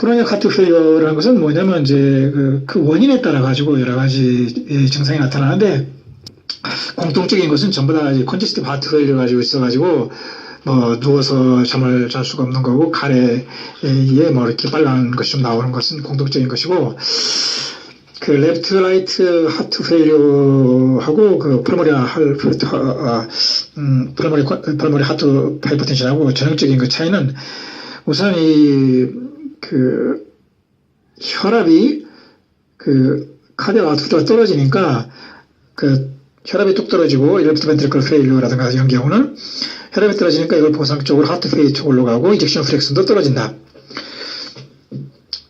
크로닉 하트 페일러라는 것은 뭐냐면 이제 그 원인에 따라 가지고 여러 가지 증상이 나타나는데 공통적인 것은 전부 다 컨제스티브 하트 페일러 가지고 있어가지고 뭐 누워서 잠을 잘 수가 없는 거고 가래에 뭐 이렇게 빨간 것이 좀 나오는 것은 공통적인 것이고 그 레프트 라이트 하트 페일러하고 그 프라이머리 하트 하이퍼텐션하고 전형적인 그 차이는 우선 그 혈압이 그 카디악 아웃풋가 떨어지니까 그 혈압이 뚝 떨어지고 레프트 벤트리클 페일러라든가 이런 경우는 혈압이 떨어지니까 이걸 보상 쪽으로 하트 페일 쪽으로 가고 이젝션 프렉션도 떨어진다.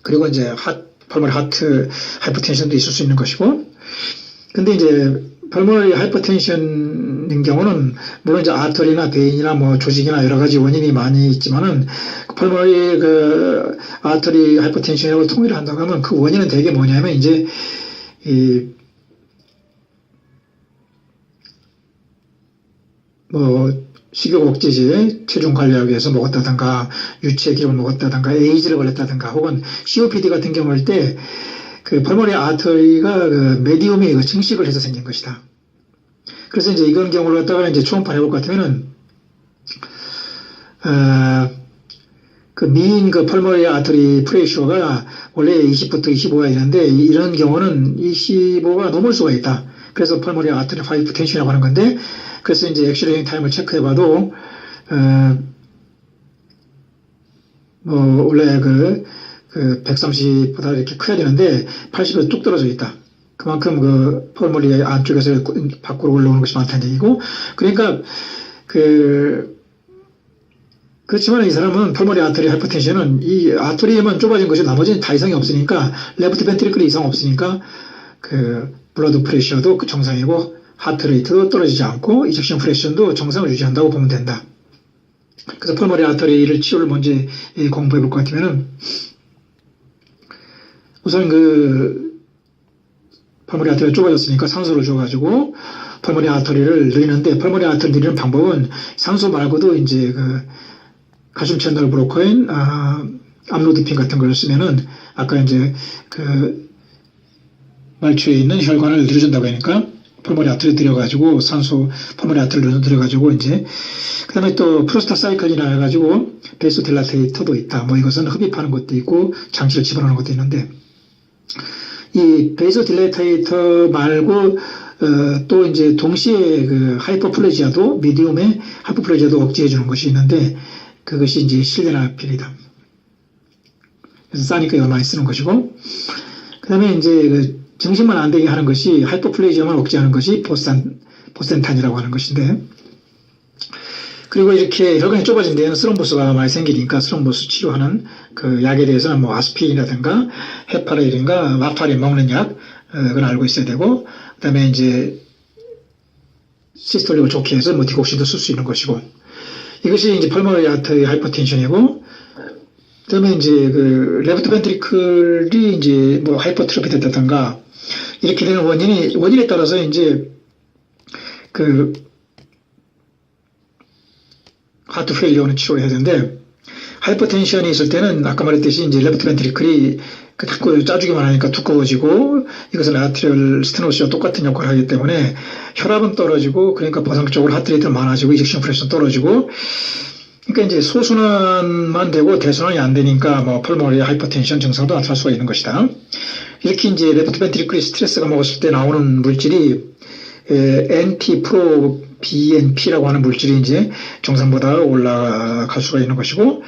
그리고 이제 펄머리 하트 하이퍼텐션도 있을 수 있는 것이고, 근데 이제 펄머리 하이퍼텐션인 경우는 물론 이제 아터리나 베인이나 뭐 조직이나 여러 가지 원인이 많이 있지만은 펄머리 그 아터리 하이퍼텐션하고 통일을 한다고 하면 그 원인은 되게 뭐냐면 이제 뭐 식욕 억제제, 체중 관리하기 위해서 먹었다든가, 유체기를 먹었다든가, 에이즈를 걸렸다든가, 혹은 COPD 같은 경우일 때, 그 펄머리 아터리가 그 메디움에 증식을 해서 생긴 것이다. 그래서 이제 이런 경우를 갖다가 이제 초음파 해볼 것 같으면은, 그 미인 그 펄머리 아터리 프레이쇼가 원래 20부터 25가 있는데, 이런 경우는 25가 넘을 수가 있다. 그래서 펄머리 아터리 하이퍼텐션이라고 하는 건데, 그래서 이제 엑스레이 타임을 체크해봐도, 뭐, 원래 그 130보다 이렇게 커야 되는데, 80에서 뚝 떨어져 있다. 그만큼 그 펄머리 안쪽에서 밖으로 올라오는 것이 많다는 얘기고, 그러니까, 그렇지만 이 사람은 펄머리 아터리 하이퍼텐션은 이 아터리에만 좁아진 것이 나머지는 다 이상이 없으니까, 레프트 벤트리클이 이상 없으니까, 그, 블러드 프레셔도 그 정상이고, 하트 레이트도 떨어지지 않고 이젝션 프레션도 정상을 유지한다고 보면 된다. 그래서 펄머리 아터리를 치료를 먼저 공부해 볼 것 같으면은 우선 그 펄머리 아터리가 좁아졌으니까 산소를 줘가지고 펄머리 아터리를 늘리는데 펄머리 아터리 늘리는 방법은 산소 말고도 이제 그 칼슘 채널 브로커인 암로드핀 같은 걸 쓰면은 아까 이제 그 말초에 있는 혈관을 늘려준다고 하니까 펄머리 아터리 들여가지고 펄머리 아터리를 들여가지고 이제 그 다음에 또 프로스타사이클이라 해가지고 베이소 딜라테이터도 있다. 뭐 이것은 흡입하는 것도 있고 장치를 집어넣는 것도 있는데 이 베이소 딜라테이터 말고 또 이제 동시에 그 하이퍼플레지아도 미디움의 하이퍼플레지아도 억제해 주는 것이 있는데 그것이 이제 실레나필이다. 그래서 싸니까 이걸 많이 쓰는 것이고 그 다음에 이제 그 증식만 안 되게 하는 것이 하이퍼플레지아만 억제하는 것이 보센탄이라고 하는 것인데 그리고 이렇게 혈관이 좁아진 데에는 스럼보스가 많이 생기니까 스럼보스 치료하는 그 약에 대해서는 뭐 아스피린이라든가 헤파린인가 와파린 먹는 약 그걸 알고 있어야 되고 그 다음에 이제 시스톨릭을 좋게 해서 뭐 디콕신도 쓸 수 있는 것이고 이것이 이제 펄머리 아터리 하이퍼텐션이고 그 다음에 이제 그 레프트 벤트리클이 이제 뭐 하이퍼트로피 됐다든가 이렇게 되는 원인에 따라서 이제 그 하트 페일리어는 치료를 해야 되는데 하이퍼텐션이 있을 때는 아까 말했듯이 이제 레프트 벤트리클이 자꾸 짜주기만 하니까 두꺼워지고 이것은 아트리얼 스테노시와 똑같은 역할을 하기 때문에 혈압은 떨어지고 그러니까 보상적으로 하트 레이트는 많아지고 이젝션 프레션 떨어지고 그러니까 이제 소순환만 되고 대순환이 안 되니까 뭐 펄머리 하이퍼텐션 증상도 나타날 수가 있는 것이다. 이렇게 이제 레프트 벤트리클이 스트레스가 먹었을 때 나오는 물질이 NT-proBNP라고 하는 물질이 이제 정상보다 올라갈 수가 있는 것이고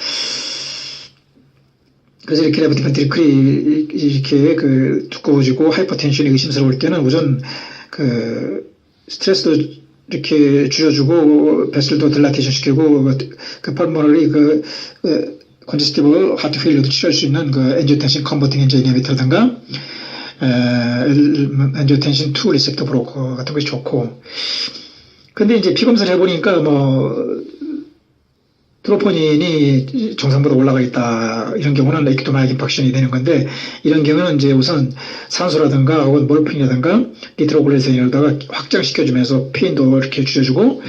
그래서 이렇게 레프트 벤트리클이 이렇게 그 두꺼워지고 하이퍼텐션이 의심스러울 때는 우선 그 스트레스도 이렇게 줄여주고 베슬도 딜라테이션 시키고 그 펄머리 그 컨제스티브 하트 페일리어도 치료할 수 있는 그 엔지오텐신 컨버팅 엔진 이니비터라든가 엔지오텐신 2 리셉터 브로커 같은 것이 좋고 근데 이제 피 검사를 해보니까 뭐 트로포닌이 정상보다 올라가 있다 이런 경우는 에키토마약 임팍션이 되는 건데 이런 경우는 이제 우선 산소라든가 혹은 몰핀이라든가 니트로글리세린에다가 확장시켜주면서 페인도 이렇게 줄여주고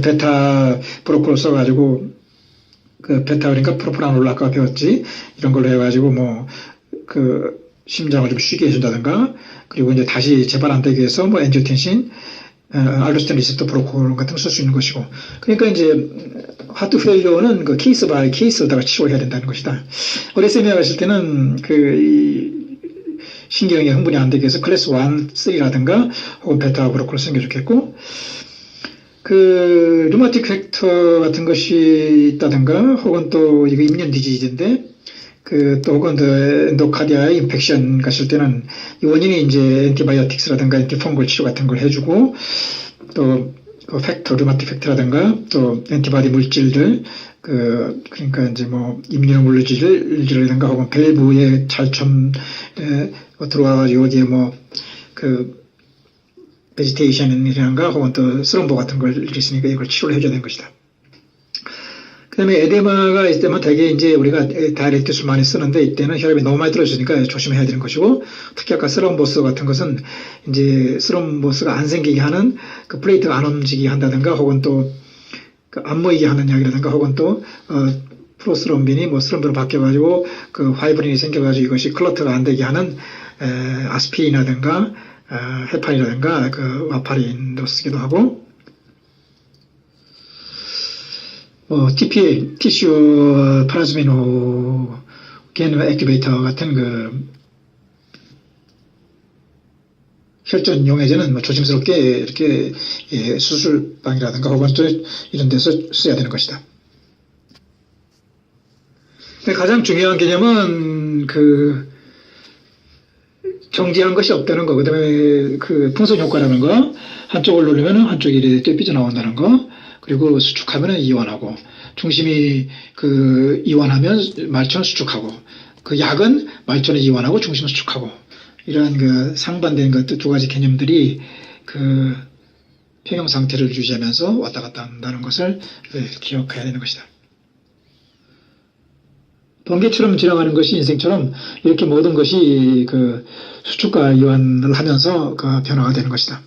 베타 브로커를 써가지고 그 베타 그러니까 프로프라놀 아까 배웠지 이런 걸로 해가지고 뭐 그 심장을 좀 쉬게 해준다든가 그리고 이제 다시 재발 안 되게 해서 뭐 엔지오텐신, 알도스테론 리셉터 브로콜 같은 거 쓸 수 있는 것이고 그러니까 이제 하트 페일러는 그 케이스 바이 케이스로다가 치료해야 된다는 것이다. 어레스미아 갔을 때는 그 신경이 흥분이 안 되게 해서 클래스 1, 3라든가 혹은 베타 브로콜을 쓰는 게 좋겠고 그 류마틱 팩터 같은 것이 있다든가 혹은 또 이거 임윤 디지즈인데 그 또 혹은 엔도카디아 인펙션 갔을 때는 이 원인이 이제 엔티바이오틱스라든가 엔티펑글 치료 같은 걸 해주고 또 그 팩터 류마틱 팩터라든가 또 엔티바디 물질들 그러니까 이제 뭐 임윤 물질이라든가 혹은 밸브에 잘좀 들어와가지고 여기에 뭐 그 베지테이션이라든가 혹은 또 스럼보 같은 걸 있으니까 이걸 치료를 해줘야 되는 것이다. 그 다음에 에데마가 있을 때만 되게 이제 우리가 다이렉트술 많이 쓰는데 이때는 혈압이 너무 많이 떨어지니까 조심해야 되는 것이고 특히 아까 스럼보스 같은 것은 이제 스럼보스가 안 생기게 하는 그 플레이트가 안 움직이게 한다든가 혹은 또 안 모이게 하는 약이라든가 혹은 또 프로스럼빈이 뭐 스럼빈으로 바뀌어가지고 그 화이브린이 생겨가지고 이것이 클러트가 안 되게 하는 아스피린이라든가 헤파린이라든가 그 와파린도 쓰기도 하고 TPA, 티슈 플라즈미노 게노 액티베이터 같은 그 혈전 용해제는 뭐 조심스럽게 이렇게 수술방이라든가 혹은 또 이런 데서 써야 되는 것이다. 가장 중요한 개념은 그 정지한 것이 없다는 거, 그 다음에 그 풍선 효과라는 거, 한쪽을 누르면 한쪽이 이렇게 삐져나온다는 거, 그리고 수축하면 이완하고, 중심이 그 이완하면 말초는 수축하고, 그 약은 말초는 이완하고 중심은 수축하고, 이러한 그 상반된 것 두 가지 개념들이 그 평형 상태를 유지하면서 왔다 갔다 한다는 것을 기억해야 되는 것이다. 번개처럼 지나가는 것이 인생처럼 이렇게 모든 것이 그 수축과 이완을 하면서 그 변화가 되는 것이다.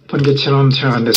번개처럼 지나간다.